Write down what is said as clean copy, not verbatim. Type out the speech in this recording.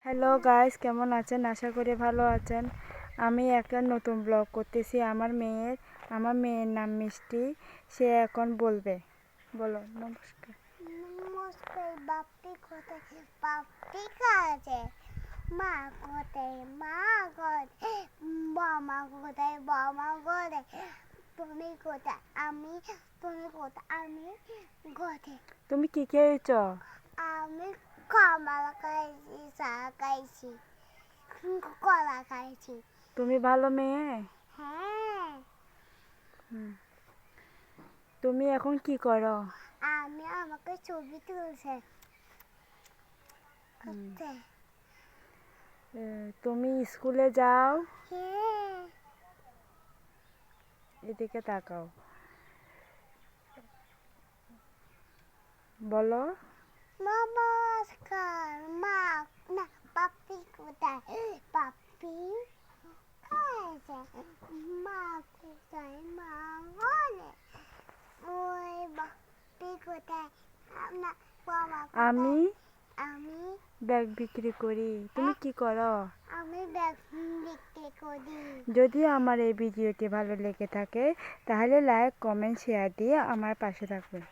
Hello guys, কেমন আছেন? আশা করি ভালো আছেন। আমি একটা নতুন ব্লগ করতেছি। আমার মেয়ের নাম মিষ্টি। সে এখন বলবে। বলো। নমস্কার। নমস্কার। বাপ্পি কোথায়? বাপ্পি কাছে। মা কোথায়? মা কোথায়? বাবা কোথায়? বাবা কোথায়? তুমি কোথায়? তুমি কোথায়? আমি কোথায়? তুমি কি খেয়েছ? আমি কমলা খাইছি, চা খাইছি, কলা খাইছি। তুমি ভালো মেয়ে? হ্যাঁ। তুমি এখন কি করো? আমাকে ছবি তুলছে। কোথায়? তুমি স্কুলে যাও? হ্যাঁ। এদিকে তাকাও। বলো। নমস্কার। মা না, পাপ্পি কোথায়? পাপ্পি কোথায়? মা কোথায়? মা কোথায়? ওই পাপ্পি কোথায়? না, বাবা আমি কোথায়? আমি ব্যাগ বিক্রি করি। তুমি কি করো? আমি ব্যাগ বিক্রি করি। যদি আমার এই ভিডিওটি ভালো লেগে থাকে তাহলে লাইক, কমেন্ট, শেয়ার দিয়ে আমার পাশে থাকবেন।